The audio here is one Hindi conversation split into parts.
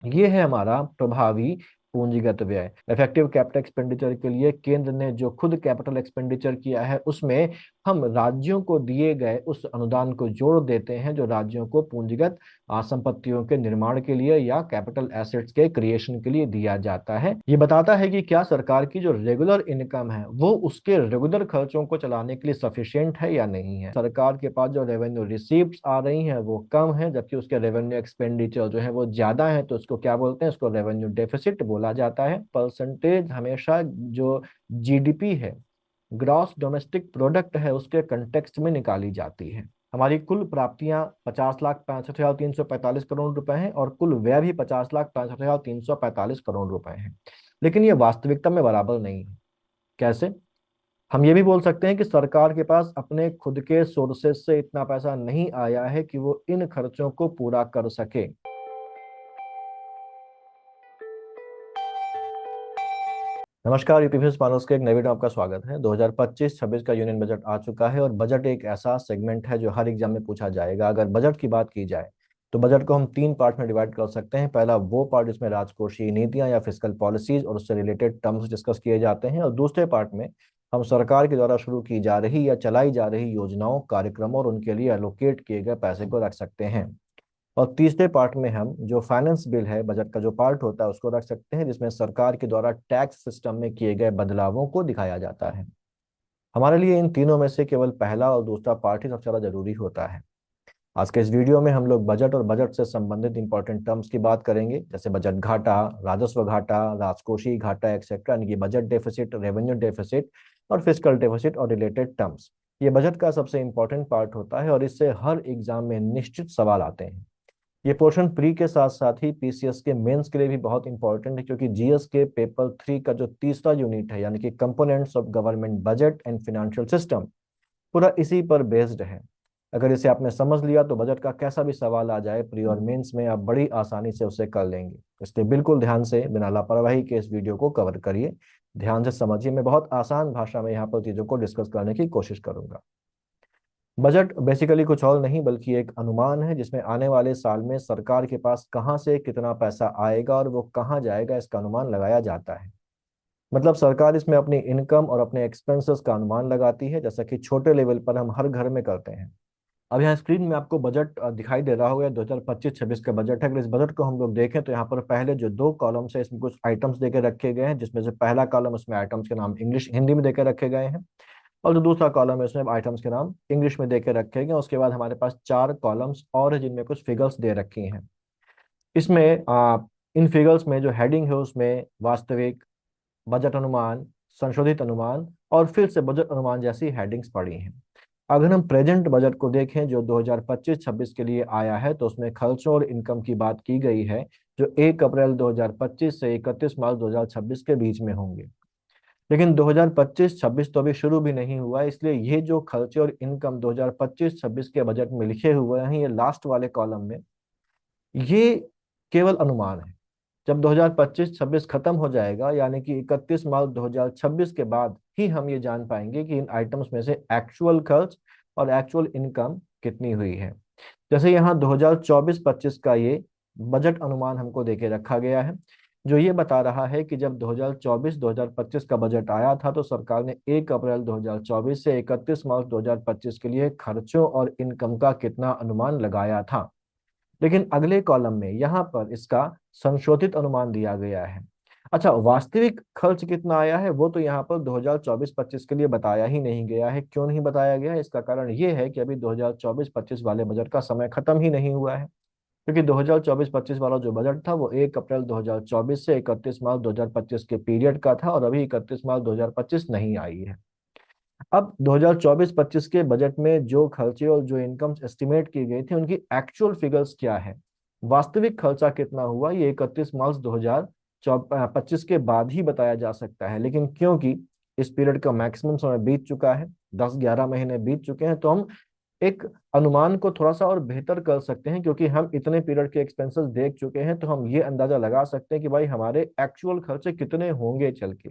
ये है हमारा प्रभावी पूंजीगत व्यय। इफेक्टिव कैपिटल एक्सपेंडिचर के लिए केंद्र ने जो खुद कैपिटल एक्सपेंडिचर किया है उसमें हम राज्यों को दिए गए उस अनुदान को जोड़ देते हैं जो राज्यों को पूंजीगत संपत्तियों के निर्माण के लिए या कैपिटल एसेट्स के क्रिएशन के लिए दिया जाता है। ये बताता है कि क्या सरकार की जो रेगुलर इनकम है वो उसके रेगुलर खर्चों को चलाने के लिए सफिशिएंट है या नहीं है। सरकार के पास जो रेवेन्यू रिसीप्ट आ रही हैं वो कम है, जबकि उसके रेवेन्यू एक्सपेंडिचर जो है वो ज्यादा है, तो उसको क्या बोलते हैं, उसको रेवेन्यू डेफिसिट बोला जाता है। परसेंटेज हमेशा जो जीडीपी है, ग्रॉस डोमेस्टिक प्रोडक्ट है, उसके कंटेक्स्ट में निकाली जाती है। हमारी कुल प्राप्तियां 50,65,345 करोड़ रुपए हैं और कुल व्यय भी 50,65,345 करोड़ रुपए हैं। लेकिन ये वास्तविकता में बराबर नहीं है। कैसे? हम ये भी बोल सकते हैं कि सरकार के पास अपने खुद के सोर्सेज से इतना पैसा नहीं आया है कि वो इन खर्चों को पूरा कर सके। नमस्कार, यूपीएससी पानोस के एक नए वीडियो में आपका स्वागत है। 2025-26 का यूनियन बजट आ चुका है और बजट एक ऐसा सेगमेंट है जो हर एग्जाम में पूछा जाएगा। अगर बजट की बात की जाए तो बजट को हम तीन पार्ट में डिवाइड कर सकते हैं। पहला वो पार्ट जिसमें राजकोषीय नीतियां या फिस्कल पॉलिसीज और उससे रिलेटेड टर्म्स डिस्कस किए जाते हैं, और दूसरे पार्ट में हम सरकार के द्वारा शुरू की जा रही या चलाई जा रही योजनाओं, कार्यक्रमों और उनके लिए एलोकेट किए गए पैसे को रख सकते हैं। और तीसरे पार्ट में हम जो फाइनेंस बिल है, बजट का जो पार्ट होता है, उसको रख सकते हैं जिसमें सरकार के द्वारा टैक्स सिस्टम में किए गए बदलावों को दिखाया जाता है। हमारे लिए इन तीनों में से केवल पहला और दूसरा पार्ट ही सबसे ज्यादा जरूरी होता है। आज के इस वीडियो में हम लोग बजट और बजट से संबंधित इंपॉर्टेंट टर्म्स की बात करेंगे, जैसे बजट घाटा, राजस्व घाटा, राजकोषीय घाटा एक्सेट्रा, यानी कि बजट डेफिसिट, रेवेन्यू डेफिसिट और फिस्कल डेफिसिट और रिलेटेड टर्म्स। ये बजट का सबसे इंपॉर्टेंट पार्ट होता है और इससे हर एग्जाम में निश्चित सवाल आते हैं। ये पोर्शन प्री के साथ साथ ही पीसीएस के मेंस के लिए भी बहुत इंपॉर्टेंट है, क्योंकि जीएस के पेपर 3 का जो तीसरा यूनिट है, यानी कि components of government budget and financial system, पूरा इसी पर बेस्ड है। अगर इसे आपने समझ लिया तो बजट का कैसा भी सवाल आ जाए प्री और मेंस में, आप बड़ी आसानी से उसे कर लेंगे। इसलिए बिल्कुल ध्यान से, बिना लापरवाही के इस वीडियो को कवर करिए। ध्यान से समझिए। मैं बहुत आसान भाषा में यहाँ पर चीजों को डिस्कस करने की कोशिश करूंगा। बजट बेसिकली कुछ और नहीं बल्कि एक अनुमान है जिसमें आने वाले साल में सरकार के पास कहां से कितना पैसा आएगा और वो कहां जाएगा, इसका अनुमान लगाया जाता है। मतलब सरकार इसमें अपनी इनकम और अपने एक्सपेंसेस का अनुमान लगाती है, जैसा कि छोटे लेवल पर हम हर घर में करते हैं। अब यहाँ स्क्रीन में आपको बजट दिखाई दे रहा होगा, 2025-26 का बजट है। अगर इस बजट को हम लोग देखें तो यहाँ पर पहले जो दो कॉलम्स है इसमें कुछ आइटम्स देके रखे गए हैं, जिसमें से पहला कॉलम, उसमें आइटम्स के नाम इंग्लिश हिंदी में देके रखे गए हैं, और जो दूसरा कॉलम है उसमें आइटम्स के नाम इंग्लिश में देके रखे गए। उसके बाद हमारे पास चार कॉलम्स और है जिनमें कुछ फिगर्स दे रखी हैं। इसमें इन फिगर्स में जो हेडिंग है उसमें वास्तविक, बजट अनुमान, संशोधित अनुमान और फिर से बजट अनुमान जैसी हेडिंग्स पड़ी हैं। अगर हम प्रेजेंट बजट को देखें जो 2025-26 के लिए आया है, तो उसमें खर्चों और इनकम की बात की गई है जो 1 अप्रैल 2025 से 31 मार्च 2026 के बीच में होंगे। लेकिन 2025-26 तो अभी शुरू भी नहीं हुआ है, इसलिए ये जो खर्चे और इनकम 2025-26 के बजट में लिखे हुए हैं, ये लास्ट वाले कॉलम में, ये केवल अनुमान है। जब 2025-26 खत्म हो जाएगा, यानी कि 31 मार्च 2026 के बाद ही हम ये जान पाएंगे कि इन आइटम्स में से एक्चुअल खर्च और एक्चुअल इनकम कितनी हुई है। जैसे यहाँ 2024-25 का ये बजट अनुमान हमको देके रखा गया है, जो ये बता रहा है कि जब 2024-2025 का बजट आया था तो सरकार ने 1 अप्रैल 2024 से 31 मार्च 2025 के लिए खर्चों और इनकम का कितना अनुमान लगाया था। लेकिन अगले कॉलम में यहाँ पर इसका संशोधित अनुमान दिया गया है। अच्छा, वास्तविक खर्च कितना आया है वो तो यहाँ पर 2024-25 के लिए बताया ही नहीं गया है। क्यों नहीं बताया गया है? इसका कारण ये है कि अभी 2024-25 वाले बजट का समय खत्म ही नहीं हुआ है, क्योंकि 2024-25 वाला जो बजट था वो 1 अप्रैल 2024 से 31 मार्च 2025 के पीरियड का था, और अभी 31 मार्च 2025 नहीं आई है। अब 2024-25 के बजट में जो खर्चे और जो इनकम्स एस्टिमेट की गई थी उनकी एक्चुअल फिगर्स क्या है, वास्तविक खर्चा कितना हुआ, ये 31 मार्च 2025 के बाद ही बताया जा सकता है। लेकिन क्योंकि इस पीरियड का मैक्सिमम समय बीत चुका है, 10-11 महीने बीत चुके हैं, तो हम एक अनुमान को थोड़ा सा और बेहतर कर सकते हैं। क्योंकि हम इतने पीरियड के एक्सपेंसेस देख चुके हैं तो हम ये अंदाजा लगा सकते हैं कि भाई हमारे एक्चुअल खर्चे कितने होंगे चल के।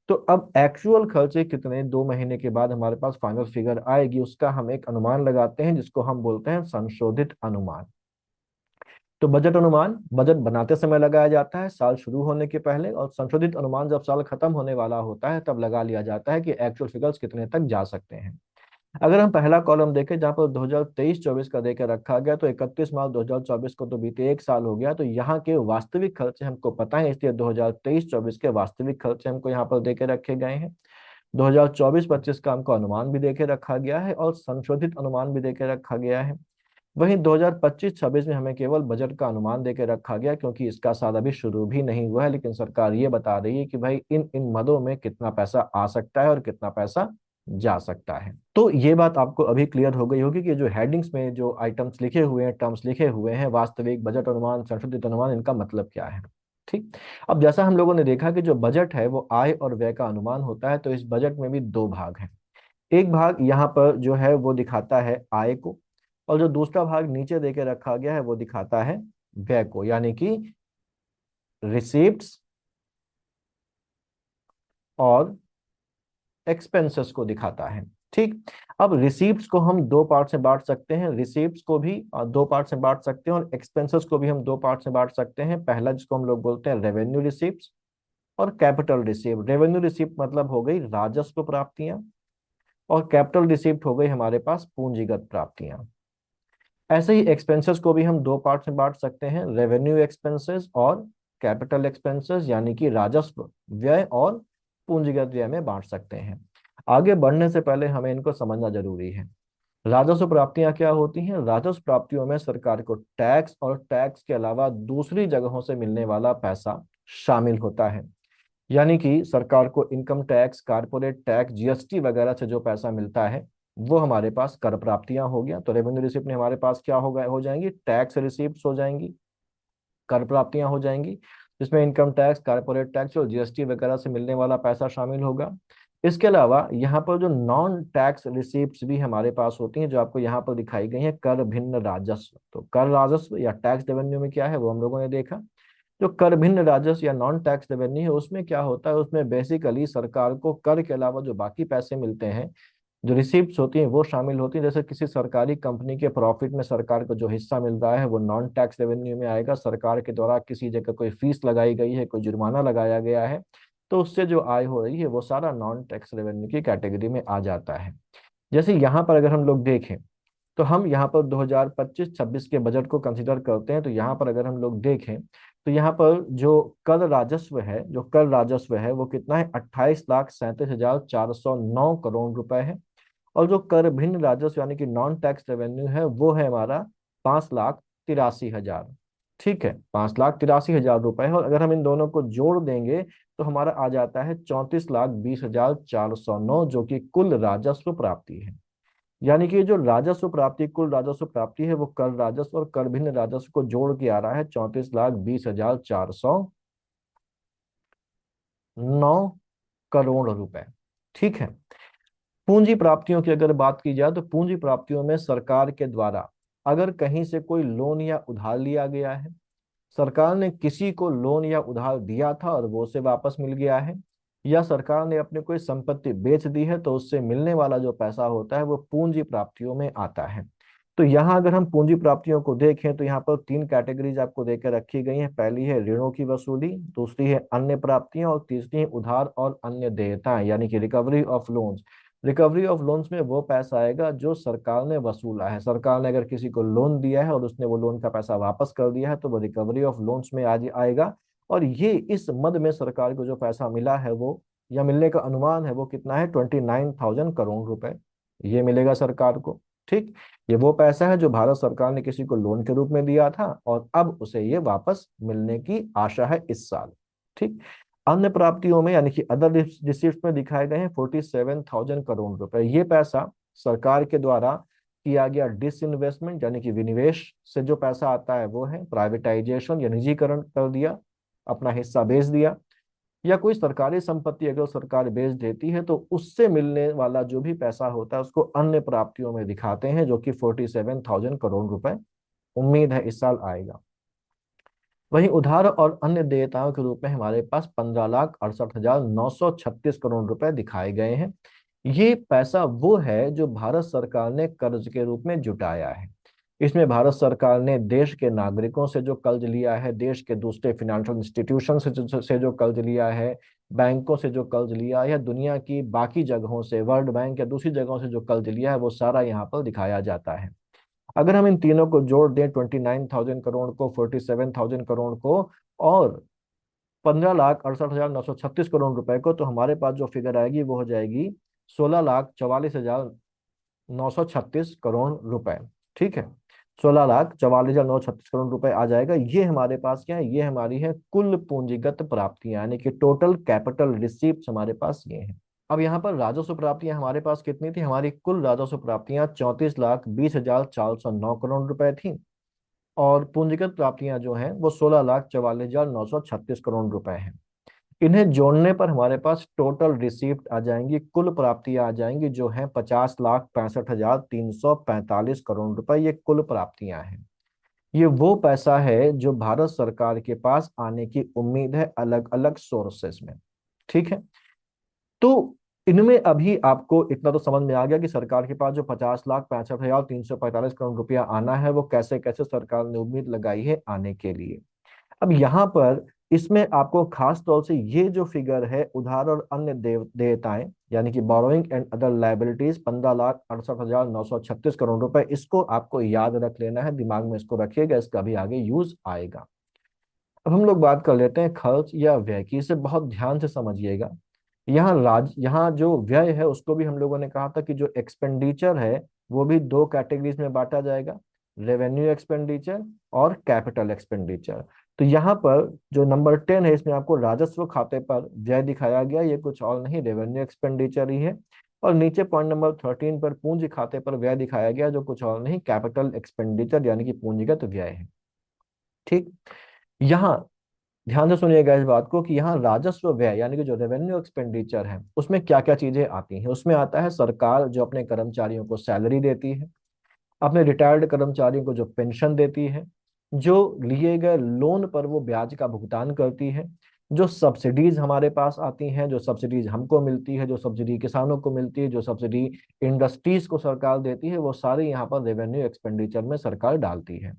तो अब एक्चुअल खर्चे कितने 2 महीने के बाद हमारे पास फाइनल फिगर आएगी, उसका हम एक अनुमान लगाते हैं जिसको हम बोलते हैं संशोधित अनुमान। तो बजट अनुमान बजट बनाते समय लगाया जाता है साल शुरू होने के पहले, और संशोधित अनुमान जब साल खत्म होने वाला होता है तब लगा लिया जाता है कि एक्चुअल फिगर्स कितने तक जा सकते हैं। अगर हम पहला कॉलम देखें जहां पर 2023-24 का देकर रखा गया, तो 31 मार्च 2024 को तो बीते एक साल हो गया, तो यहाँ के वास्तविक खर्चे हमको पता है, इसलिए 2023-24 के वास्तविक खर्चे हमको यहाँ पर देके रखे गए हैं। 2024-25 का हमको अनुमान भी देके रखा गया है और संशोधित अनुमान भी देके रखा गया है। वहीं 2025-26 में हमें केवल बजट का अनुमान देके रखा गया, क्योंकि इसका साल अभी शुरू भी नहीं हुआ है, लेकिन सरकार ये बता रही है कि भाई इन इन मदों में कितना पैसा आ सकता है और कितना पैसा जा सकता है। तो ये बात आपको अभी क्लियर हो गई होगी कि जो हेडिंग्स में जो आइटम्स लिखे हुए हैं, टर्म्स लिखे हुए हैं, वास्तविक, बजट अनुमान, संशोधित अनुमान, इनका मतलब क्या है। ठीक। अब जैसा हम लोगों ने देखा कि जो बजट है वो आय और व्यय का अनुमान होता है, तो इस बजट में भी दो भाग हैं। एक भाग यहाँ पर जो है वो दिखाता है आय को, और जो दूसरा भाग नीचे देके रखा गया है वो दिखाता है व्यय को, यानी कि रिसीप्ट्स और एक्सपेंसेस को दिखाता है। ठीक। अब रिसीप्ट्स को हम दो पार्ट में बांट सकते हैं, रिसीप्ट्स को भी दो पार्ट में बांट सकते हैं, और एक्सपेंसेस को भी हम दो पार्ट में बांट सकते हैं। पहला जिसको हम लोग बोलते हैं रेवेन्यू रिसीप्ट्स और कैपिटल रिसीप्ट। रेवेन्यू रिसीप्ट मतलब हो गई राजस्व प्राप्तियां, और कैपिटल रिसीप्ट हो गई हमारे पास पूंजीगत प्राप्तियां। ऐसे ही एक्सपेंसेस को भी हम दो पार्ट में बांट सकते हैं, रेवेन्यू एक्सपेंसेस और कैपिटल एक्सपेंसेस, यानी कि राजस्व व्यय और पूंजीगत व्यय में बांट सकते हैं। आगे बढ़ने से पहले हमें इनको समझना जरूरी है। राजस्व प्राप्तियां क्या होती हैं? राजस्व प्राप्तियों में सरकार को टैक्स और टैक्स के अलावा दूसरी जगहों से मिलने वाला पैसा शामिल होता है। यानी कि सरकार को income tax, corporate tax, GST वगैरह से जो पैसा मिलता है वो हमारे पास कर प्राप्तियां हो गया। तो रेवेन्यू रिसिप्ट में हमारे पास क्या होगा, हो जाएंगी टैक्स रिसिप्ट हो जाएंगी, कर प्राप्तियां हो जाएंगी, जिसमें इनकम टैक्स, कारपोरेट टैक्स और जीएसटी वगैरह से मिलने वाला पैसा शामिल होगा। इसके अलावा यहाँ पर जो नॉन टैक्स रिसिप्ट भी हमारे पास होती हैं, जो आपको यहाँ पर दिखाई गई है, कर भिन्न राजस्व। तो कर राजस्व या टैक्स रेवेन्यू में क्या है वो हम लोगों ने देखा। जो कर भिन्न राजस्व या नॉन टैक्स रेवेन्यू है उसमें क्या होता है, उसमें बेसिकली सरकार को कर के अलावा जो बाकी पैसे मिलते हैं, जो रिसिप्ट्स होती हैं वो शामिल होती है। जैसे किसी सरकारी कंपनी के प्रॉफिट में सरकार को जो हिस्सा मिल रहा है वो नॉन टैक्स रेवेन्यू में आएगा। सरकार के द्वारा किसी जगह कोई फीस लगाई गई है, कोई जुर्माना लगाया गया है, तो उससे जो आय हो रही है वो सारा नॉन टैक्स रेवेन्यू की कैटेगरी में आ जाता है। जैसे यहाँ पर अगर हम लोग देखें, तो हम यहाँ पर 2025-26 के बजट को कंसीडर करते हैं। तो यहाँ पर अगर हम लोग देखें तो यहाँ पर जो कर राजस्व है, जो कर राजस्व है वो कितना है, 28,37,409 करोड़ रुपए है। और जो कर भिन्न राजस्व यानी कि नॉन टैक्स रेवेन्यू है वो है हमारा 5,83,000। ठीक है, 5,83,000 रुपए है। और अगर हम इन दोनों को जोड़ देंगे तो हमारा आ जाता है 34,20,409, जो कि कुल राजस्व प्राप्ति है। यानी कि जो राजस्व प्राप्ति, कुल राजस्व प्राप्ति है वो कर राजस्व और कर भिन्न राजस्व को जोड़ के आ रहा है 34,20,409 करोड़ रुपए। ठीक है। पूंजी प्राप्तियों की अगर बात की जाए तो पूंजी प्राप्तियों में सरकार के द्वारा अगर कहीं से कोई लोन या उधार लिया गया है, सरकार ने किसी को लोन या उधार दिया था और वो उसे वापस मिल गया है, या सरकार ने अपनी कोई संपत्ति बेच दी है, तो उससे मिलने वाला जो पैसा होता है वो पूंजी प्राप्तियों में आता है। तो यहाँ अगर हम पूंजी प्राप्तियों को देखें तो यहाँ पर तीन कैटेगरीज आपको देकर रखी गई हैं। पहली है ऋणों की वसूली, दूसरी है अन्य प्राप्तियां, और तीसरी है उधार और अन्य देयताएं, यानी कि recovery of loans. Recovery of loans में वो पैसा आएगा जो सरकार ने वसूला है। सरकार ने अगर किसी को लोन दिया है और उसने वो लोन का पैसा वापस कर दिया है तो वो रिकवरी ऑफ लोन्स में आज आएगा। और ये इस मद में सरकार को जो पैसा मिला है वो, या मिलने का अनुमान है वो कितना है, 29,000 करोड़ रुपए ये मिलेगा सरकार को। ठीक। ये वो पैसा है जो भारत सरकार ने किसी को लोन के रूप में दिया था और अब उसे ये वापस मिलने की आशा है इस साल। ठीक। अन्य प्राप्तियों में यानी कि अदर रिसिप्ट में दिखाए गए हैं 47,000 करोड़ रुपए। ये पैसा सरकार के द्वारा किया गया डिसइन्वेस्टमेंट यानी कि विनिवेश से जो पैसा आता है वो है प्राइवेटाइजेशन या निजीकरण कर दिया, अपना हिस्सा बेच दिया, या कोई सरकारी संपत्ति अगर सरकार बेच देती है तो उससे मिलने वाला जो भी पैसा होता है उसको अन्य प्राप्तियों में दिखाते हैं, जो कि 47,000 करोड़ रुपए उम्मीद है इस साल आएगा। वहीं उधार और अन्य देयताओं के रूप में हमारे पास 15,68,936 करोड़ रुपए दिखाए गए हैं। ये पैसा वो है जो भारत सरकार ने कर्ज के रूप में जुटाया है। इसमें भारत सरकार ने देश के नागरिकों से जो कर्ज लिया है, देश के दूसरे फिनेंशियल इंस्टीट्यूशन से जो कर्ज लिया है, बैंकों से जो कर्ज लिया है, या दुनिया की बाकी जगहों से, वर्ल्ड बैंक या दूसरी जगहों से जो कर्ज लिया है, वो सारा यहाँ पर दिखाया जाता है। अगर हम इन तीनों को जोड़ दें, 29,000 करोड़ को, 47,000 करोड़ को, और 15,68,936 करोड़ रुपए को, तो हमारे पास जो फिगर आएगी वो हो जाएगी 16,44,936 करोड़ रुपए। ठीक है, 16,44,936 करोड़ रुपए आ जाएगा। ये हमारे पास क्या है, ये हमारी है कुल पूंजीगत प्राप्तियां, यानी कि टोटल कैपिटल रिसीप्ट हमारे पास ये है। अब यहाँ पर राजस्व प्राप्तियां हमारे पास कितनी थी, हमारी कुल राजस्व प्राप्तियां 34,20,409 करोड़ रुपए थी, और पूंजीगत प्राप्तियां जो हैं वो 16,44,936 करोड़ रुपए हैं। इन्हें जोड़ने पर हमारे पास टोटल रिसीप्ट आ जाएंगी, कुल प्राप्तियां आ जाएंगी, जो है 50,65,345 करोड़ रुपए। ये कुल प्राप्तियां हैं। ये वो पैसा है जो भारत सरकार के पास आने की उम्मीद है अलग अलग सोर्सेस में। ठीक है, तो इनमें अभी आपको इतना तो समझ में आ गया कि सरकार के पास जो 50,65,345 करोड़ रुपया आना है, वो कैसे कैसे सरकार ने उम्मीद लगाई है आने के लिए। अब यहाँ पर इसमें आपको खास तौर से ये जो फिगर है, उधार और अन्य देयताएं, यानी कि borrowing and other liabilities, 15,68,936 crore रुपए, इसको आपको याद रख लेना है, दिमाग में इसको रखिएगा, इसका भी आगे यूज आएगा। अब हम लोग बात कर लेते हैं खर्च या व्यय की। इसे बहुत ध्यान से समझिएगा। यहाँ जो व्यय है उसको भी हम लोगों ने कहा था कि जो एक्सपेंडिचर है वो भी दो कैटेगरीज में बांटा जाएगा, रेवेन्यू एक्सपेंडिचर और कैपिटल एक्सपेंडिचर। तो यहाँ पर जो नंबर 10 है, इसमें आपको राजस्व खाते पर व्यय दिखाया गया, ये कुछ और नहीं, रेवेन्यू एक्सपेंडिचर ही है। और नीचे पॉइंट नंबर 13 पर पूंजी खाते पर व्यय दिखाया गया, जो कुछ और नहीं, कैपिटल एक्सपेंडिचर यानी कि पूंजीगत व्यय है। ठीक, यहाँ ध्यान से सुनिएगा इस बात को कि यहाँ राजस्व व्यय यानी कि जो रेवेन्यू एक्सपेंडिचर है, उसमें क्या क्या चीजें आती हैं। उसमें आता है सरकार जो अपने कर्मचारियों को सैलरी देती है, अपने रिटायर्ड कर्मचारियों को जो पेंशन देती है, जो लिए गए लोन पर वो ब्याज का भुगतान करती है, जो सब्सिडीज हमारे पास आती हैं, जो सब्सिडीज हमको मिलती है, जो सब्सिडी किसानों को मिलती है, जो सब्सिडी इंडस्ट्रीज को सरकार देती है, वो सारी यहाँ पर रेवेन्यू एक्सपेंडिचर में सरकार डालती है।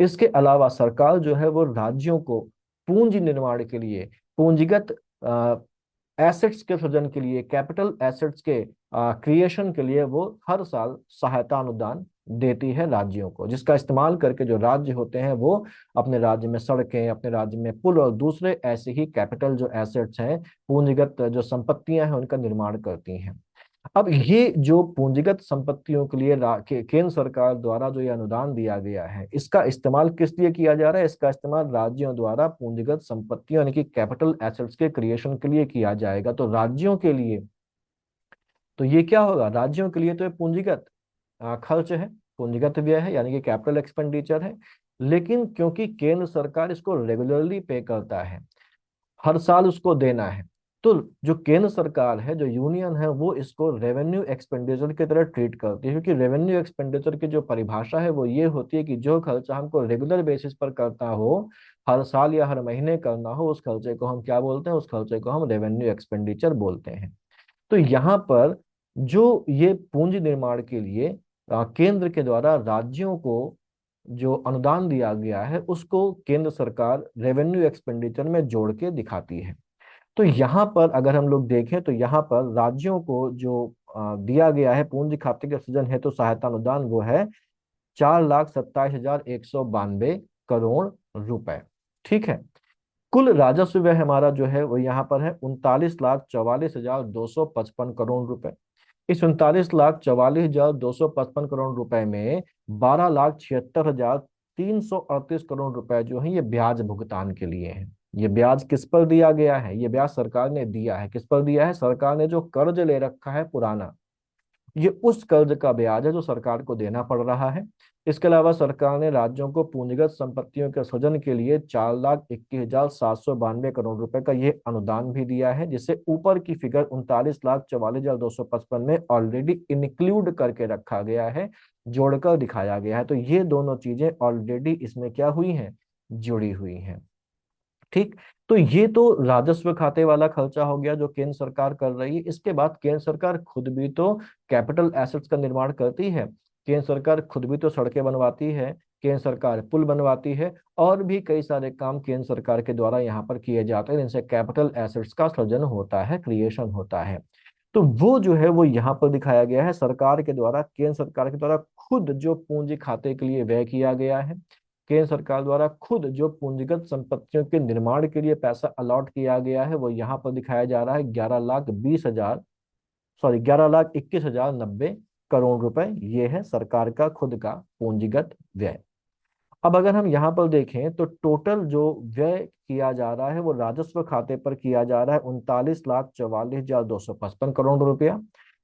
इसके अलावा सरकार जो है वो राज्यों को पूंजी निर्माण के लिए, पूंजीगत एसेट्स के सृजन के लिए, कैपिटल एसेट्स के क्रिएशन के लिए वो हर साल सहायता अनुदान देती है राज्यों को, जिसका इस्तेमाल करके जो राज्य होते हैं वो अपने राज्य में सड़कें, अपने राज्य में पुल और दूसरे ऐसे ही कैपिटल जो एसेट्स हैं, पूंजीगत जो संपत्तियां हैं, उनका निर्माण करती हैं। अब ये जो पूंजीगत संपत्तियों के लिए केंद्र सरकार द्वारा जो ये अनुदान दिया गया है, इसका इस्तेमाल किस लिए किया जा रहा है, इसका इस्तेमाल राज्यों द्वारा पूंजीगत संपत्तियों यानी कि कैपिटल एसेट्स के क्रिएशन के लिए किया जाएगा। तो राज्यों के लिए तो ये क्या होगा, राज्यों के लिए तो ये पूंजीगत खर्च है, पूंजीगत व्यय है, यानी कि कैपिटल एक्सपेंडिचर है। लेकिन क्योंकि केंद्र सरकार इसको रेगुलरली पे करता है, हर साल उसको देना है, तो जो केंद्र सरकार है, जो यूनियन है, वो इसको रेवेन्यू एक्सपेंडिचर की तरह ट्रीट करती है। क्योंकि रेवेन्यू एक्सपेंडिचर की जो परिभाषा है वो ये होती है कि जो खर्चा हमको रेगुलर बेसिस पर करता हो, हर साल या हर महीने करना हो, उस खर्चे को हम क्या बोलते हैं, उस खर्चे को हम रेवेन्यू एक्सपेंडिचर बोलते हैं। तो यहाँ पर जो ये पूंजी निर्माण के लिए केंद्र के द्वारा राज्यों को जो अनुदान दिया गया है, उसको केंद्र सरकार रेवेन्यू एक्सपेंडिचर में जोड़ के दिखाती है। तो यहाँ पर अगर हम लोग देखें तो यहाँ पर राज्यों को जो दिया गया है पूंजी खाते के सृजन हेतु सहायता अनुदान, वो है 4,27,192 करोड़ रुपए। ठीक है, कुल राजस्व व्यय हमारा जो है वो यहाँ पर है 39,44,255 करोड़ रुपए। इस 39,44,255 करोड़ रुपए में 12,76,338 करोड़ रुपए जो है ये ब्याज भुगतान के लिए है। ये ब्याज किस पर दिया गया है, ये ब्याज सरकार ने दिया है, किस पर दिया है, सरकार ने जो कर्ज ले रखा है पुराना, ये उस कर्ज का ब्याज है जो सरकार को देना पड़ रहा है। इसके अलावा सरकार ने राज्यों को पूंजीगत संपत्तियों के सृजन के लिए 4,21,792 करोड़ रुपए का ये अनुदान भी दिया है, जिसे ऊपर की फिगर 39,44,255 में ऑलरेडी इंक्लूड करके रखा गया है, जोड़कर दिखाया गया है। तो ये दोनों चीजें ऑलरेडी इसमें क्या हुई हैं, जुड़ी हुई हैं। ठीक, तो ये तो राजस्व खाते वाला खर्चा हो गया जो केंद्र सरकार कर रही है। इसके बाद केंद्र सरकार खुद भी तो कैपिटल एसेट्स का निर्माण करती है। केंद्र सरकार खुद भी तो सड़कें बनवाती है, केंद्र सरकार पुल बनवाती है, और भी कई सारे काम केंद्र सरकार के द्वारा यहाँ पर किए जाते हैं, जिनसे कैपिटल एसेट्स का सृजन होता है, क्रिएशन होता है। तो वो जो है वो यहाँ पर दिखाया गया है, सरकार के द्वारा, केंद्र सरकार के द्वारा खुद जो पूंजी खाते के लिए व्यय किया गया है, केंद्र सरकार द्वारा खुद जो पूंजीगत संपत्तियों के निर्माण के लिए पैसा अलॉट किया गया है, वो यहाँ पर दिखाया जा रहा है 11,20,000, सॉरी 11,21,090 करोड़ रुपए। ये है सरकार का खुद का पूंजीगत व्यय। अब अगर हम यहाँ पर देखें तो टोटल जो व्यय किया जा रहा है वो राजस्व खाते पर किया जा रहा है 39,44,255 करोड़ रुपया,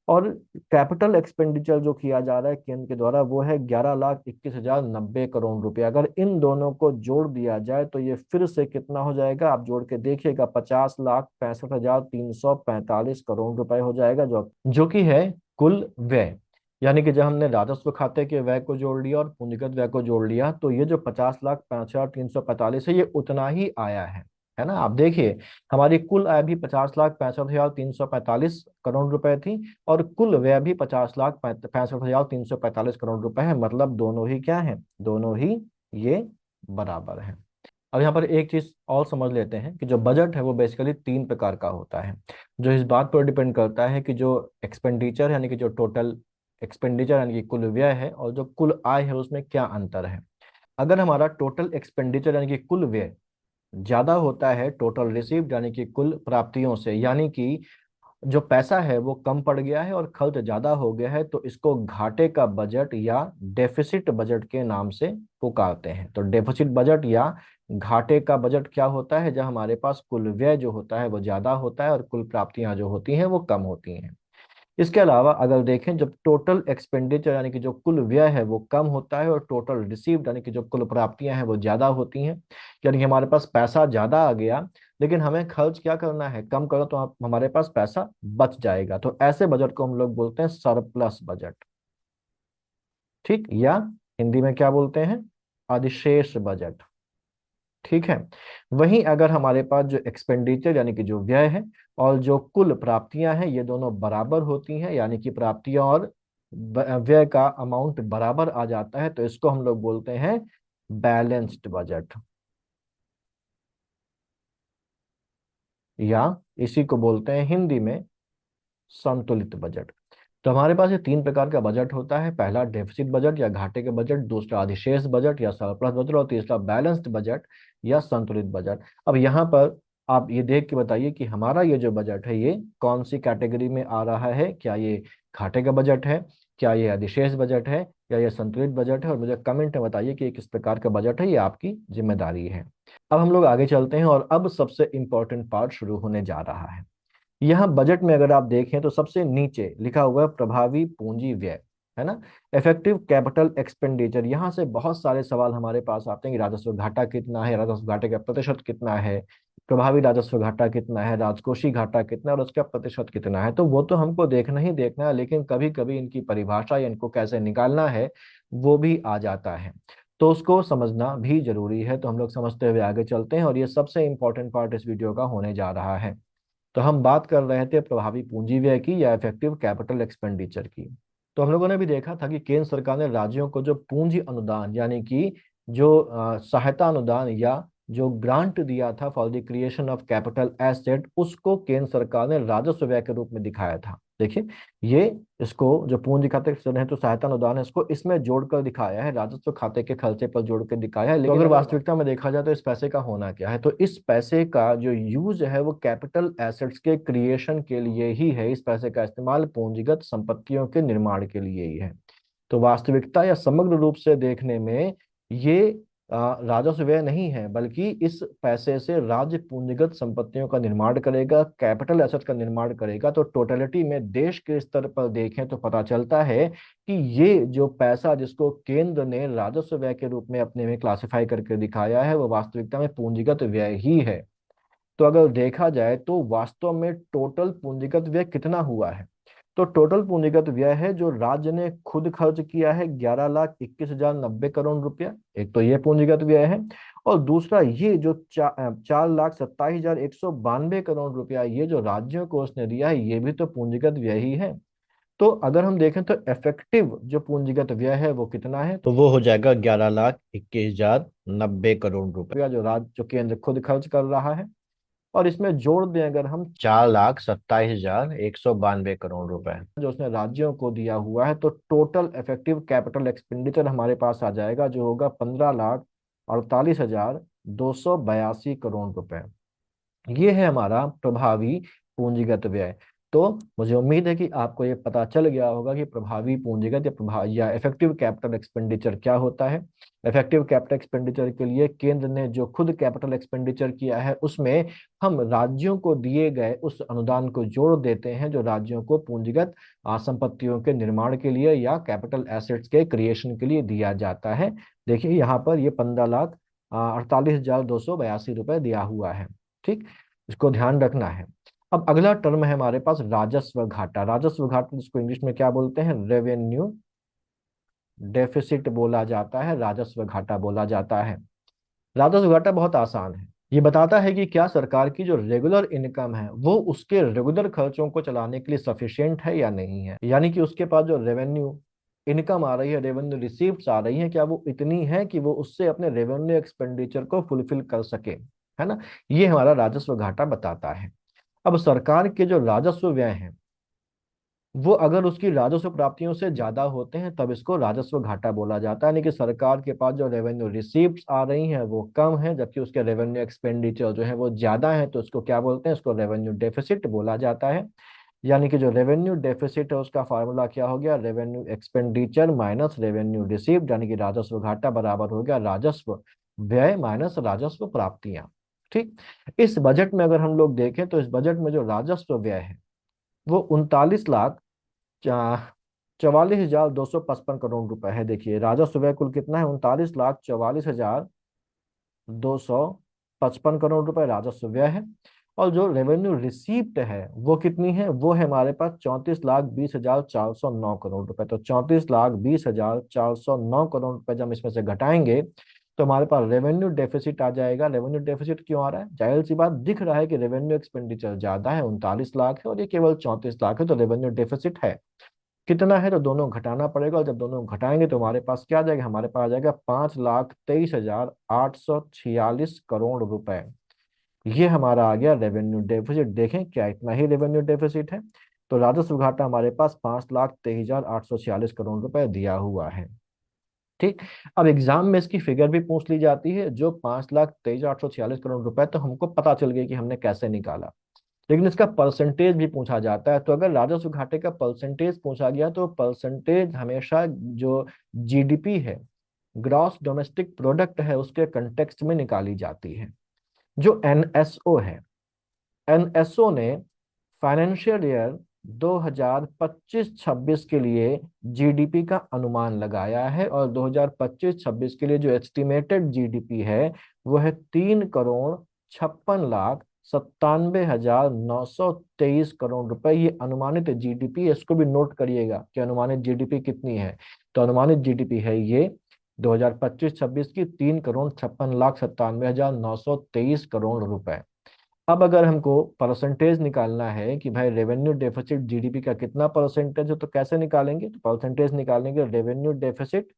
और कैपिटल एक्सपेंडिचर जो किया जा रहा है केंद्र के द्वारा वो है 11,21,090 करोड़ रुपया। अगर इन दोनों को जोड़ दिया जाए तो ये फिर से कितना हो जाएगा, आप जोड़ के देखिएगा, 50,65,345 करोड़ रुपए हो जाएगा, जो कि है कुल व्यय। यानी कि जब हमने राजस्व खाते के व्यय को जोड़ लिया और पूंजीगत व्यय को जोड़ लिया तो ये जो 50,65,345 है ये उतना ही आया है ना। आप देखिए, हमारी कुल आय भी 50,65,345 करोड़ रुपए थी, और कुल व्यय भी 50,65,345 करोड़ रुपए है। मतलब दोनों ही क्या है, दोनों ही ये बराबर है। अब यहाँ पर एक चीज और समझ लेते हैं कि जो बजट है वो बेसिकली तीन प्रकार का होता है, जो इस बात पर डिपेंड करता है कि जो एक्सपेंडिचर यानी कि जो टोटल एक्सपेंडिचर यानी कि कुल व्यय है, और जो कुल आय है उसमें क्या अंतर है। अगर हमारा टोटल एक्सपेंडिचर यानी कि कुल व्यय ज्यादा होता है टोटल रिसीव्ड यानी कि कुल प्राप्तियों से, यानी कि जो पैसा है वो कम पड़ गया है और खर्च ज्यादा हो गया है, तो इसको घाटे का बजट या डेफिसिट बजट के नाम से पुकारते हैं। तो डेफिसिट बजट या घाटे का बजट क्या होता है, जब हमारे पास कुल व्यय जो होता है वो ज्यादा होता है और कुल प्राप्तियां जो होती हैं वो कम होती हैं। इसके अलावा अगर देखें, जब टोटल एक्सपेंडिचर यानी कि जो कुल व्यय है वो कम होता है और टोटल रिसीव्ड यानी कि जो कुल प्राप्तियां हैं वो ज्यादा होती हैं, यानी कि हमारे पास पैसा ज्यादा आ गया लेकिन हमें खर्च क्या करना है, कम करो, तो हमारे पास पैसा बच जाएगा। तो ऐसे बजट को हम लोग बोलते हैं सरप्लस बजट, ठीक, या हिंदी में क्या बोलते हैं, अधिशेष बजट। ठीक है। वहीं अगर हमारे पास जो एक्सपेंडिचर यानी कि जो व्यय है और जो कुल प्राप्तियां हैं ये दोनों बराबर होती हैं, यानी कि प्राप्तियां और व्यय का अमाउंट बराबर आ जाता है, तो इसको हम लोग बोलते हैं बैलेंस्ड बजट, या इसी को बोलते हैं हिंदी में संतुलित बजट। तो हमारे पास ये तीन प्रकार का बजट होता है, पहला डेफिसिट बजट या घाटे के बजट, दूसरा अधिशेष बजट या सरप्लस बजट, और तीसरा बैलेंस्ड बजट या संतुलित बजट। अब यहाँ पर आप ये देख के बताइए कि हमारा ये जो बजट है ये कौन सी कैटेगरी में आ रहा है, क्या ये घाटे का बजट है, क्या ये अधिशेष बजट है, या ये संतुलित बजट है, और मुझे कमेंट में बताइए कि ये किस प्रकार का बजट है, ये आपकी जिम्मेदारी है। अब हम लोग आगे चलते हैं और अब सबसे इंपॉर्टेंट पार्ट शुरू होने जा रहा है। यहाँ बजट में अगर आप देखें तो सबसे नीचे लिखा हुआ है प्रभावी पूंजी व्यय, है ना, इफेक्टिव कैपिटल एक्सपेंडिचर। यहाँ से बहुत सारे सवाल हमारे पास आते हैं कि राजस्व घाटा कितना है, राजस्व घाटे का प्रतिशत कितना है, प्रभावी राजस्व घाटा कितना है, राजकोषीय घाटा कितना है और उसका प्रतिशत कितना है। तो वो तो हमको देखना ही देखना है, लेकिन कभी कभी इनकी परिभाषा या इनको कैसे निकालना है वो भी आ जाता है, तो उसको समझना भी जरूरी है। तो हम लोग समझते हुए आगे चलते हैं, और ये सबसे इंपॉर्टेंट पार्ट इस वीडियो का होने जा रहा है। तो हम बात कर रहे थे प्रभावी पूंजी व्यय की या इफेक्टिव कैपिटल एक्सपेंडिचर की। तो हम लोगों ने भी देखा था कि केंद्र सरकार ने राज्यों को जो पूंजी अनुदान यानी कि जो सहायता अनुदान या जो ग्रांट दिया था for the creation of capital asset, उसको केंद्र सरकार ने राजस्व व्यय के रूप में दिखाया था। देखिए, ये इसको जो पूंजी खाते है तो सहायता अनुदान है, इसको इसमें जोड़कर दिखाया है, राजस्व खाते के खर्चे पर जोड़कर दिखाया है। लेकिन अगर वास्तविकता में देखा जाए तो इस पैसे का होना क्या है, तो इस पैसे का जो यूज है वो कैपिटल एसेट्स के क्रिएशन के लिए ही है। इस पैसे का इस्तेमाल पूंजीगत संपत्तियों के निर्माण के लिए ही है। तो वास्तविकता या समग्र रूप से देखने में ये राजस्व व्यय नहीं है, बल्कि इस पैसे से राज्य पूंजीगत संपत्तियों का निर्माण करेगा, कैपिटल एसेट का निर्माण करेगा। तो टोटलिटी में देश के स्तर पर देखें तो पता चलता है कि ये जो पैसा जिसको केंद्र ने राजस्व व्यय के रूप में अपने में क्लासिफाई करके दिखाया है वो वास्तविकता में पूंजीगत व्यय ही है। तो अगर देखा जाए तो वास्तव में टोटल पूंजीगत व्यय कितना हुआ है, तो टोटल पूंजीगत व्यय है जो राज्य ने खुद खर्च किया है 11,21,090 करोड़ रुपया। एक तो ये पूंजीगत व्यय है, और दूसरा ये जो 4,27,192 करोड़ रुपया ये जो राज्यों को उसने दिया है ये भी तो पूंजीगत व्यय ही है। तो अगर हम देखें तो इफेक्टिव जो पूंजीगत व्यय है वो कितना है, तो वो हो जाएगा 11,21,090 करोड़ रुपए, जो राज्य जो केंद्र खुद खर्च कर रहा है। और इसमें जोड़ दें अगर हम 4,27,192 करोड़ रुपए जो उसने राज्यों को दिया हुआ है, तो टोटल इफेक्टिव कैपिटल एक्सपेंडिचर हमारे पास आ जाएगा, जो होगा 15,48,282 करोड़ रुपए। ये है हमारा प्रभावी पूंजीगत व्यय। तो मुझे उम्मीद है कि आपको ये पता चल गया होगा कि प्रभावी पूंजीगत या इफेक्टिव कैपिटल एक्सपेंडिचर क्या होता है। इफेक्टिव कैपिटल एक्सपेंडिचर के लिए केंद्र ने जो खुद कैपिटल एक्सपेंडिचर किया है, उसमें हम राज्यों को दिए गए उस अनुदान को जोड़ देते हैं जो राज्यों को पूंजीगत संपत्तियों के निर्माण के लिए या कैपिटल एसेट्स के क्रिएशन के लिए दिया जाता है। देखिए यहाँ पर ये 15,48,282 रुपए दिया हुआ है। ठीक, इसको ध्यान रखना है। अब अगला टर्म है हमारे पास राजस्व घाटा। राजस्व घाटा जिसको इंग्लिश में क्या बोलते हैं, रेवेन्यू डेफिसिट बोला जाता है, राजस्व घाटा बोला जाता है। राजस्व घाटा बहुत आसान है, ये बताता है कि क्या सरकार की जो रेगुलर इनकम है वो उसके रेगुलर खर्चों को चलाने के लिए सफिशिएंट है या नहीं है, यानी कि उसके पास जो रेवेन्यू इनकम आ रही है, रेवेन्यू रिसीव्स आ रही है, क्या वो इतनी है कि वो उससे अपने रेवेन्यू एक्सपेंडिचर को फुलफिल कर सके, है ना। ये हमारा राजस्व घाटा बताता है। अब सरकार के जो राजस्व व्यय हैं वो अगर उसकी राजस्व प्राप्तियों से ज्यादा होते हैं तब इसको राजस्व घाटा बोला जाता है, यानी कि सरकार के पास जो रेवेन्यू रिसीप्ट आ रही हैं वो कम है, जबकि उसके रेवेन्यू एक्सपेंडिचर जो है वो ज्यादा है, तो इसको क्या बोलते हैं, इसको रेवेन्यू डेफिसिट बोला जाता है। यानी कि जो रेवेन्यू डेफिसिट है उसका फार्मूला क्या हो गया, revenue expenditure minus revenue received, यानी कि राजस्व घाटा बराबर हो गया राजस्व व्यय माइनस राजस्व प्राप्तियां। ठीक, इस बजट में अगर हम लोग देखें तो इस बजट में जो राजस्व व्यय है वो 39,44,255 करोड़ रुपए है। देखिए राजस्व व्यय कुल कितना है, 39,44,255 करोड़ रुपए राजस्व व्यय है। और जो रेवेन्यू रिसीप्ट है वो कितनी है, वो है हमारे पास 34,20,409 करोड़ रुपए। तो 34,20,409 करोड़ रुपए जब हम इसमें से घटाएंगे तो हमारे पास रेवेन्यू डेफिसिट आ जाएगा। रेवेन्यू डेफिसिट क्यों आ रहा है, जाहिर सी बात, दिख रहा है कि रेवेन्यू एक्सपेंडिचर ज्यादा है, 39 लाख है और ये केवल 34 लाख है, तो रेवेन्यू डेफिसिट है। कितना है, तो दोनों घटाना पड़ेगा, और जब दोनों घटाएंगे तो हमारे पास क्या आ जाएगा, हमारे पास आ जाएगा 5,23,846 करोड़ रुपए। ये हमारा आ गया रेवेन्यू डेफिसिट। देखें क्या इतना ही रेवेन्यू डेफिसिट है, तो राजस्व घाटा हमारे पास 5,23,846 करोड़ रुपए दिया हुआ है। ठीक, अब एग्जाम में इसकी फिगर भी पूछ ली जाती है, जो 5,23,846 करोड़ रुपए, तो हमको पता चल गया कि हमने कैसे निकाला, लेकिन इसका परसेंटेज भी पूछा जाता है। तो अगर राजस्व घाटे का परसेंटेज पूछा गया तो परसेंटेज हमेशा जो जीडीपी है, ग्रॉस डोमेस्टिक प्रोडक्ट है, उसके कंटेक्स्ट में निकाली जाती है। जो एनएसओ है, एनएसओ ने फाइनेंशियल ईयर 2025-26 के लिए जीडीपी का अनुमान लगाया है, और 2025-26 के लिए जो एस्टिमेटेड जीडीपी है वो है 3,56,97,923 करोड़ रुपए। ये अनुमानित जीडीपी, इसको भी नोट करिएगा कि अनुमानित जीडीपी कितनी है। तो अनुमानित जीडीपी है ये 2025-26 की 3,56,97,923 करोड़ रुपए। अब अगर हमको परसेंटेज निकालना है कि भाई रेवेन्यू डेफिसिट जीडीपी का कितना परसेंटेज है, तो कैसे निकालेंगे, तो परसेंटेज निकालेंगे revenue deficit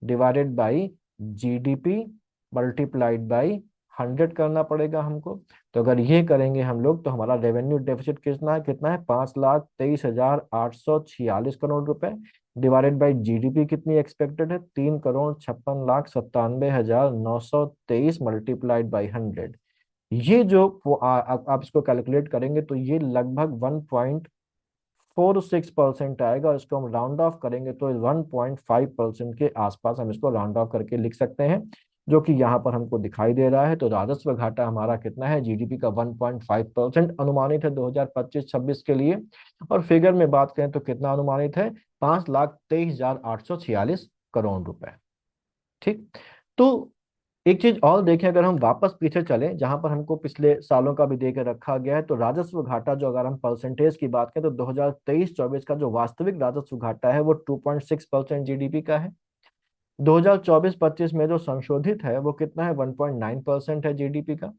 divided by GDP multiplied by 100 करना पड़ेगा हमको। तो अगर ये करेंगे हम लोग तो हमारा रेवेन्यू डेफिसिट कितना है 5,23,846 करोड़ रुपए, डिवाइडेड बाई जीडीपी कितनी एक्सपेक्टेड है 3,56,97,923 मल्टीप्लाइड बाई 100। ये जो आप इसको कैलकुलेट करेंगे तो ये लगभग 1.46% आएगा, और इसको हम राउंड ऑफ करेंगे तो 1.5% के आसपास हम इसको राउंड ऑफ करके लिख सकते हैं, जो कि यहाँ पर हमको दिखाई दे रहा है। तो राजस्व घाटा हमारा कितना है, जीडीपी का 1.5% अनुमानित है 2025-26 के लिए। और फिगर में बात करें तो कितना अनुमानित है, 5,23,846 करोड़ रुपए। ठीक, तो एक चीज और देखें, अगर हम वापस पीछे चले जहां पर हमको पिछले सालों का भी दे के रखा गया है, तो राजस्व घाटा जो अगर हम परसेंटेज की बात करें तो 2023-24 का जो वास्तविक राजस्व घाटा है वो 2.6% जीडीपी का है। 2024-25 में जो संशोधित है वो कितना है, 1.9% है जीडीपी का।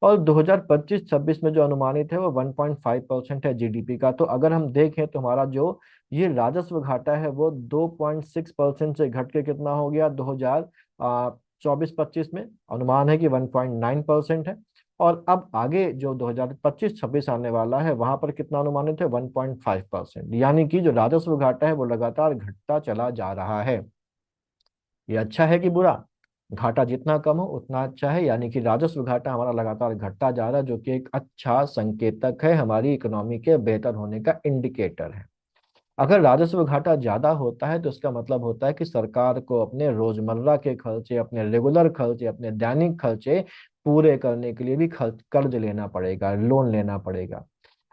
और 2025-26 में जो अनुमानित है वो 1.5% है जीडीपी का। तो अगर हम देखें तो हमारा जो ये राजस्व घाटा है वो 2.6% से घट के कितना हो गया 2024-25 में, अनुमान है कि 1.9% है। और अब आगे जो 2025-26 आने वाला है वहां पर कितना अनुमानित है 1.5%, यानी कि जो राजस्व घाटा है वो लगातार घटता चला जा रहा है। ये अच्छा है कि बुरा? घाटा जितना कम हो उतना अच्छा है, यानी कि राजस्व घाटा हमारा लगातार घटता जा रहा है, जो कि एक अच्छा संकेतक है, हमारी इकोनॉमी के बेहतर होने का इंडिकेटर है। अगर राजस्व घाटा ज्यादा होता है तो इसका मतलब होता है कि सरकार को अपने रोजमर्रा के खर्चे, अपने रेगुलर खर्चे, अपने दैनिक खर्चे पूरे करने के लिए भी खर्च कर्ज लेना पड़ेगा, लोन लेना पड़ेगा।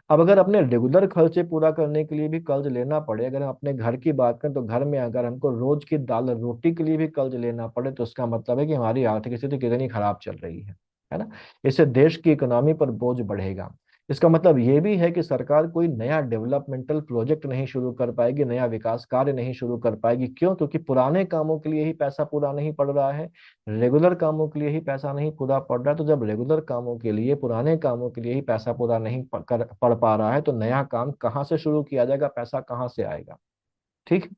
अब अगर अपने रेगुलर खर्चे पूरा करने के लिए भी कर्ज लेना पड़े, अगर हम अपने घर की बात करें तो घर में अगर हमको रोज की दाल रोटी के लिए भी कर्ज लेना पड़े तो उसका मतलब है कि हमारी आर्थिक स्थिति कितनी खराब चल रही है ना। इससे देश की इकोनॉमी पर बोझ बढ़ेगा। इसका मतलब ये भी है कि सरकार कोई नया डेवलपमेंटल प्रोजेक्ट नहीं शुरू कर पाएगी, नया विकास कार्य नहीं शुरू कर पाएगी। क्यों? क्योंकि पुराने कामों के लिए ही पैसा पूरा नहीं पड़ रहा है, रेगुलर कामों के लिए ही पैसा नहीं पूरा पड़ रहा है। तो जब रेगुलर कामों के लिए, पुराने कामों के लिए ही पैसा पूरा नहीं पड़ पा रहा है तो नया काम कहाँ से शुरू किया जाएगा, पैसा कहाँ से आएगा? ठीक।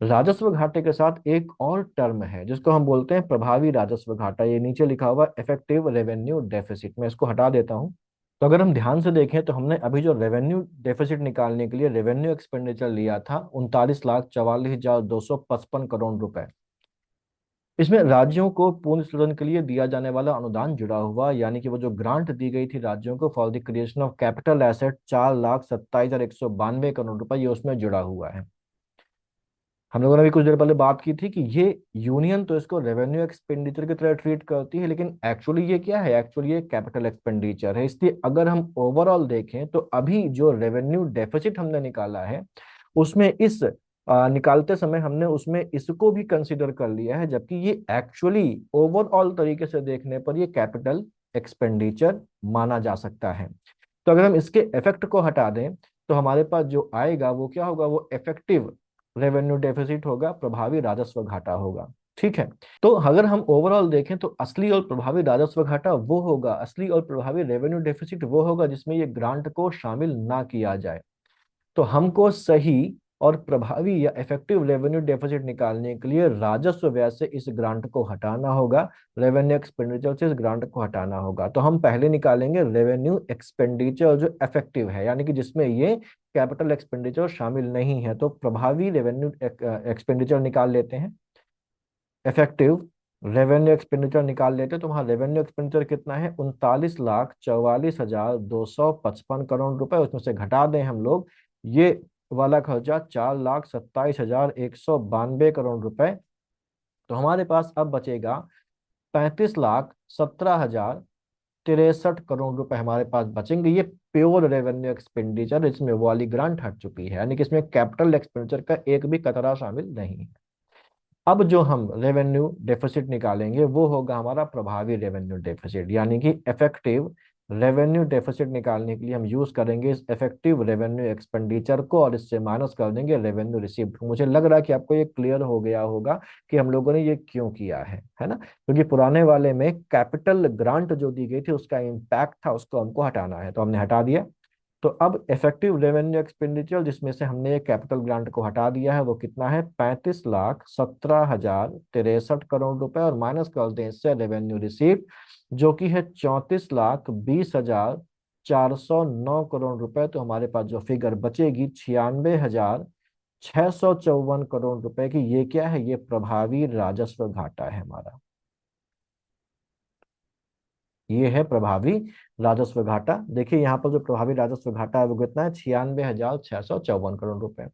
राजस्व घाटे के साथ एक और टर्म है जिसको हम बोलते हैं प्रभावी राजस्व घाटा। ये नीचे लिखा हुआ इफेक्टिव रेवेन्यू डेफिसिट, मैं इसको हटा देता हूँ। तो अगर हम ध्यान से देखें तो हमने अभी जो रेवेन्यू डेफिसिट निकालने के लिए रेवेन्यू एक्सपेंडिचर लिया था 39,44,255 करोड़ रुपए। इसमें राज्यों को पूर्ण संशोधन के लिए दिया जाने वाला अनुदान जुड़ा हुआ, यानी कि वो जो ग्रांट दी गई थी राज्यों को for the creation of capital asset 4,27,192 रुपए, ये उसमें जुड़ा हुआ है। हम लोगों ने भी कुछ देर पहले बात की थी कि ये यूनियन तो इसको रेवेन्यू एक्सपेंडिचर की तरह ट्रीट करती है, लेकिन एक्चुअली ये क्या है? एक्चुअली ये कैपिटल एक्सपेंडिचर है। इसलिए अगर हम ओवरऑल देखें तो अभी जो रेवेन्यू डेफिसिट हमने निकाला है उसमें निकालते समय हमने उसमें इसको भी कंसिडर कर लिया है, जबकि ये एक्चुअली ओवरऑल तरीके से देखने पर ये कैपिटल एक्सपेंडिचर माना जा सकता है। तो अगर हम इसके इफेक्ट को हटा दें तो हमारे पास जो आएगा वो क्या होगा? वो इफेक्टिव रेवेन्यू डेफिसिट होगा, प्रभावी राजस्व घाटा होगा। ठीक है। तो अगर हम ओवरऑल देखें तो असली और प्रभावी राजस्व घाटा वो होगा, असली और प्रभावी रेवेन्यू डेफिसिट वो होगा जिसमें ये ग्रांट को शामिल ना किया जाए। तो हमको सही और प्रभावी या इफेक्टिव रेवेन्यू डेफिसिट निकालने के लिए राजस्व व्यय से इस ग्रांट को हटाना होगा, रेवेन्यू एक्सपेंडिचर से इस ग्रांट को हटाना होगा। तो हम पहले निकालेंगे रेवेन्यू एक्सपेंडिचर जो इफेक्टिव है, यानी कि जिसमें ये कैपिटल एक्सपेंडिचर शामिल नहीं है। तो प्रभावी रेवेन्यू एक्सपेंडिचर निकाल लेते हैं, इफेक्टिव रेवेन्यू एक्सपेंडिचर निकाल लेते हैं। तो वहाँ रेवेन्यू एक्सपेंडिचर कितना है? 39,44,255 करोड़ रुपए। उसमें से घटा दें हम लोग ये वाला खर्चा 4,27,192 करोड़ रुपए। तो हमारे पास अब बचेगा 35,17,063 करोड़ रुपए हमारे पास बचेंगे। ये प्योर रेवेन्यू एक्सपेंडिचर, इसमें वो वाली ग्रांट हट चुकी है, यानी कि इसमें कैपिटल एक्सपेंडिचर का एक भी कतरा शामिल नहीं है। अब जो हम रेवेन्यू डेफिसिट निकालेंगे वो होगा हमारा प्रभावी रेवेन्यू डेफिसिट, यानी कि इफेक्टिव रेवेन्यू डेफिसिट निकालने के लिए हम यूज करेंगे इस इफेक्टिव रेवेन्यू एक्सपेंडिचर को और इससे माइनस कर देंगे रेवेन्यू रिसीव्ड। मुझे लग रहा है कि आपको ये क्लियर हो गया होगा कि हम लोगों ने ये क्यों किया है ना? क्योंकि पुराने वाले में कैपिटल ग्रांट जो दी गई थी उसका इम्पैक्ट था, उसको हमको हटाना है, तो हमने हटा दिया। तो अब इफेक्टिव रेवेन्यू एक्सपेंडिचर जिसमें से हमने ये कैपिटल ग्रांट को हटा दिया है वो कितना है? 35,17,063 करोड़ रुपए, और माइनस कर दें इससे रेवेन्यू रिसीव्ड जो कि है 34,20,409 करोड़ रुपए। तो हमारे पास जो फिगर बचेगी 96,654 करोड़ रुपए की, ये क्या है? ये प्रभावी राजस्व घाटा है हमारा। ये है प्रभावी राजस्व घाटा। देखिए यहाँ पर जो प्रभावी राजस्व घाटा है वो कितना है? 96,654 करोड़ रुपए।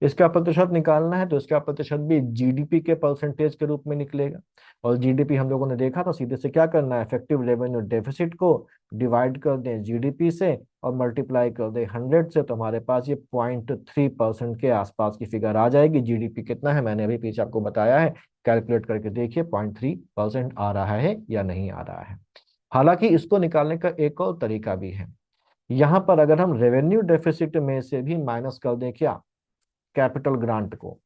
इसका प्रतिशत निकालना है तो इसका प्रतिशत भी जीडीपी के परसेंटेज के रूप में निकलेगा। और जीडीपी हम लोगों ने देखा था, सीधे से क्या करना है? इफेक्टिव रेवेन्यू डेफिसिट को डिवाइड कर दें जीडीपी से और मल्टीप्लाई कर दें 100 से, तो हमारे पास ये 0.3% के आसपास की फिगर आ जाएगी। जीडीपी कितना है मैंने अभी पीछे आपको बताया है, कैलकुलेट करके देखिए 0.3% आ रहा है या नहीं आ रहा है। हालांकि इसको निकालने का एक और तरीका भी है। यहां पर अगर हम रेवेन्यू डेफिसिट में से भी माइनस कर दें क्या? कैपिटल ग्रांट को,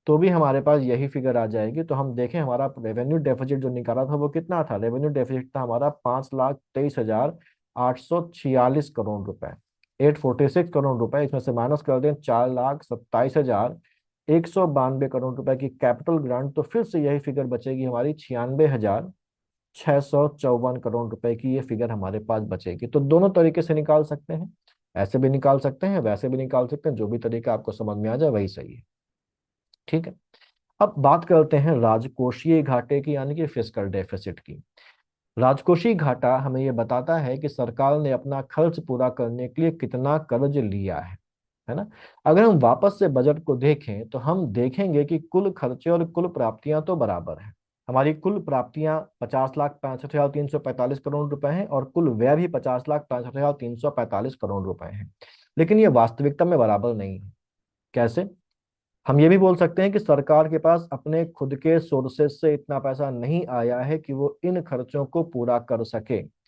तो भी हमारे पास यही फिगर आ जाएगी। तो हम देखें हमारा रेवेन्यू डेफिसिट जो निकाला था वो कितना था। रेवेन्यू डेफिसिट था हमारा 5,23,846 करोड़ रुपए, 846 करोड़ रुपए। इसमें से माइनस कर दें 4,27,192 करोड़ रुपए की कैपिटल ग्रांट, तो फिर से यही फिगर बचेगी हमारी 96,654 करोड़ रुपए की। ये फिगर हमारे पास बचेगी। तो दोनों तरीके से निकाल सकते हैं, ऐसे भी निकाल सकते हैं, वैसे भी निकाल सकते हैं, जो भी तरीका आपको समझ में आ जाए वही सही है। ठीक है, अब बात करते हैं राजकोषीय घाटे की, यानी कि फिस्कल डेफिसिट की। राजकोषीय घाटा हमें यह बताता है कि सरकार ने अपना खर्च पूरा करने के लिए कितना कर्ज लिया है ना। अगर हम वापस से बजट को देखें तो हम देखेंगे कि कुल खर्चे और कुल प्राप्तियां तो बराबर हैं। हमारी कुल प्राप्तियां 50,65,345 करोड़ रुपए हैं और कुल व्यय भी 50,65,345 करोड़ रुपए हैं। लेकिन ये वास्तविकता में बराबर नहीं है। कैसे? हम ये भी बोल सकते हैं कि सरकार के पास अपने खुद के सोर्सेज से इतना पैसा नहीं आया है कि वो इन खर्चों को पूरा कर सके,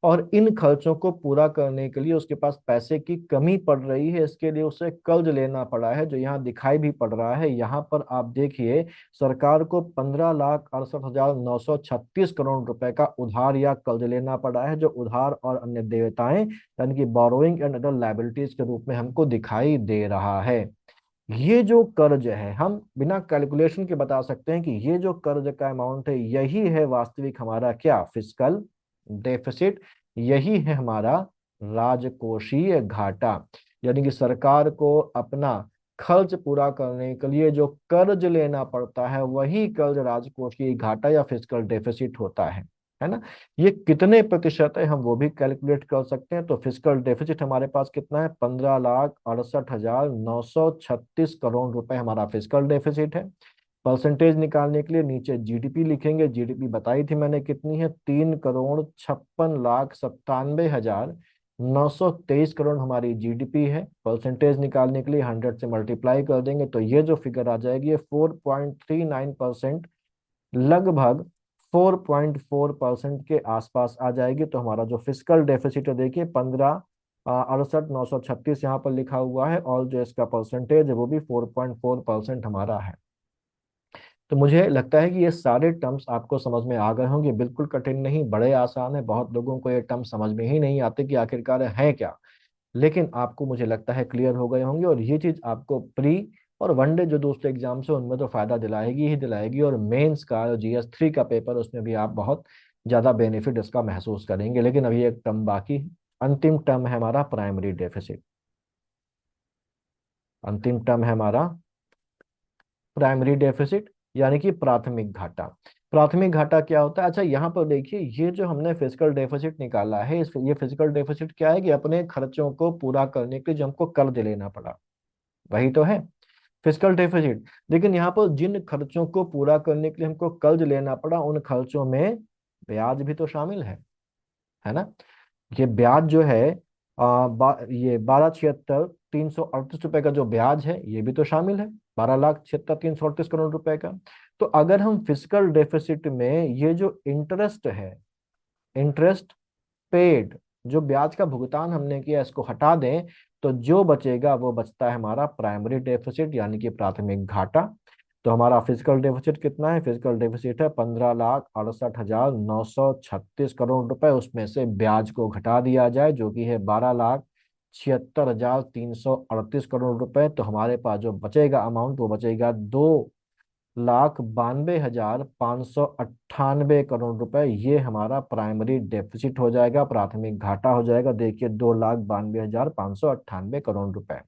और इन खर्चों को पूरा करने के लिए उसके पास पैसे की कमी पड़ रही है। इसके लिए उसे कर्ज लेना पड़ा है, जो यहाँ दिखाई भी पड़ रहा है। यहाँ पर आप देखिए, सरकार को 15,68,936 करोड़ रुपए का उधार या कर्ज लेना पड़ा है, जो उधार और अन्य देयताएं यानी कि बोरोइंग एंड अदर लायबिलिटीज के रूप में हमको दिखाई दे रहा है। ये जो कर्ज है, हम बिना कैलकुलेशन के बता सकते हैं कि ये जो कर्ज का अमाउंट है यही है वास्तविक हमारा क्या, फिस्कल डेफिसिट। यही है हमारा राजकोषीय घाटा। यानी कि सरकार को अपना खर्च पूरा करने के लिए जो कर्ज लेना पड़ता है वही कर्ज राजकोषीय घाटा या फिस्कल डेफिसिट होता है ना। ये कितने प्रतिशत है हम वो भी कैलकुलेट कर सकते हैं। तो फिस्कल डेफिसिट हमारे पास कितना है, 15,68,936 करोड़ रुपए हमारा फिस्कल डेफिसिट है। परसेंटेज निकालने के लिए नीचे जीडीपी लिखेंगे। जीडीपी बताई थी मैंने कितनी है, 3,56,97,923 करोड़ हमारी जीडीपी है। परसेंटेज निकालने के लिए 100 से मल्टीप्लाई कर देंगे तो ये जो फिगर आ जाएगी ये 4.39%, लगभग 4.4% के आसपास आ जाएगी। तो हमारा जो फिस्कल डेफिसिट है देखिए 15,68,936 यहाँ पर लिखा हुआ है, और जो इसका परसेंटेज है वो भी 4.4% हमारा है। तो मुझे लगता है कि ये सारे टर्म्स आपको समझ में आ गए होंगे। बिल्कुल कठिन नहीं, बड़े आसान है। बहुत लोगों को ये टर्म समझ में ही नहीं आते कि आखिरकार है क्या, लेकिन आपको मुझे लगता है क्लियर हो गए होंगे। और ये चीज आपको प्री और वनडे जो दूसरे एग्जाम्स है उनमें तो फायदा दिलाएगी ही दिलाएगी, और मेंस का जो GS3 का पेपर उसमें भी आप बहुत ज्यादा बेनिफिट इसका महसूस करेंगे। लेकिन अभी एक टर्म बाकी है, अंतिम टर्म है हमारा प्राइमरी डेफिसिट। अंतिम टर्म है हमारा प्राइमरी डेफिसिट, यानी कि प्राथमिक घाटा। प्राथमिक घाटा क्या होता है? अच्छा, यहाँ पर देखिए, ये जो हमने फिजिकल डेफिसिट निकाला है, इस ये फिजिकल डेफिसिट क्या है कि अपने खर्चों को पूरा करने के लिए जो हमको कर्ज लेना पड़ा, वही तो है फिजिकल डेफिसिट। लेकिन यहाँ पर जिन खर्चों को पूरा करने के लिए हमको कर्ज लेना पड़ा, उन खर्चों में ब्याज भी तो शामिल है ना। ये ब्याज जो है ये 12,76,338 रुपए का जो ब्याज है ये भी तो शामिल है, 12,76,338 करोड़ रुपए का। तो अगर हम फिजिकल डेफिसिट में ये जो इंटरेस्ट है, इंटरेस्ट पेड, जो ब्याज का भुगतान हमने किया, इसको हटा दें तो जो बचेगा वो बचता है हमारा प्राइमरी डेफिसिट, यानी कि प्राथमिक घाटा। तो हमारा फिजिकल डेफिसिट कितना है? फिजिकल डेफिसिट है 15,68,936 करोड़ रुपए। उसमें से ब्याज को घटा दिया जाए जो कि है 12,76,338 करोड़ रुपए। तो हमारे पास जो बचेगा अमाउंट वो बचेगा 2,92,598 करोड़ रुपए। ये हमारा प्राइमरी डेफिसिट हो जाएगा, प्राथमिक घाटा हो जाएगा। देखिए 2,92,598 करोड़ रुपए।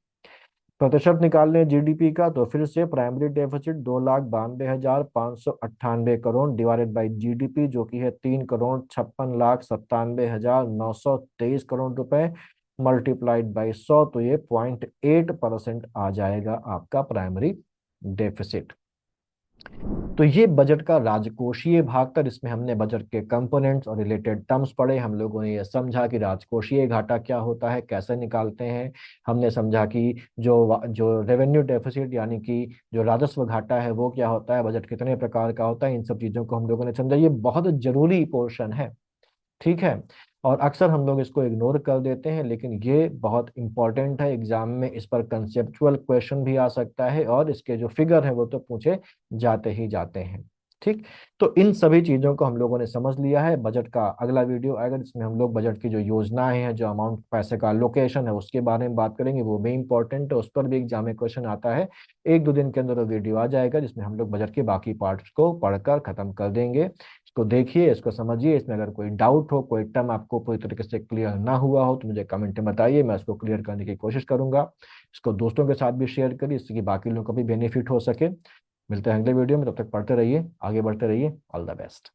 प्रतिशत निकालने जीडीपी का, तो फिर से primary deficit 2,92,598 crore divided by GDP जो कि है 3,56,97,923 करोड़ रुपए, मल्टीप्लाइड बाई 100, तो ये 0.8% आ जाएगा आपका प्राइमरी डेफिसिट। तो ये बजट का राजकोषीय भाग था, जिसमें हमने बजट के कंपोनेंट्स और रिलेटेड टर्म्स पढ़े। हम लोगों ने ये समझा कि राजकोषीय घाटा क्या होता है, कैसे निकालते हैं। हमने समझा कि जो रेवेन्यू डेफिसिट यानी कि जो राजस्व घाटा है वो क्या होता है, बजट कितने प्रकार का होता है, इन सब चीजों को हम लोगों ने समझा। ये बहुत जरूरी पोर्शन है, ठीक है। और अक्सर हम लोग इसको इग्नोर कर देते हैं, लेकिन ये बहुत इंपॉर्टेंट है। एग्जाम में इस पर कंसेप्चुअल क्वेश्चन भी आ सकता है और इसके जो फिगर है वो तो पूछे जाते ही जाते हैं। ठीक। तो इन सभी चीजों को हम लोगों ने समझ लिया है। बजट का अगला वीडियो आएगा जिसमें हम लोग बजट की जो योजनाएं हैं, जो अमाउंट पैसे का लोकेशन है, उसके बारे में बात करेंगे। वो भी इंपॉर्टेंट है, उस पर भी एग्जाम में क्वेश्चन आता है। एक दो दिन के अंदर वो वीडियो आ जाएगा जिसमें हम लोग बजट के बाकी पार्ट्स को पढ़कर खत्म कर देंगे। इसको देखिए, इसको समझिए। इसमें अगर कोई डाउट हो, कोई टर्म आपको पूरी तरीके से क्लियर ना हुआ हो, तो मुझे कमेंट में बताइए, मैं इसको क्लियर करने की कोशिश करूंगा। इसको दोस्तों के साथ भी शेयर करिए, इससे कि बाकी लोगों को भी बेनिफिट हो सके। मिलते हैं अगले वीडियो में, तब तक पढ़ते रहिए, आगे बढ़ते रहिए। All the best.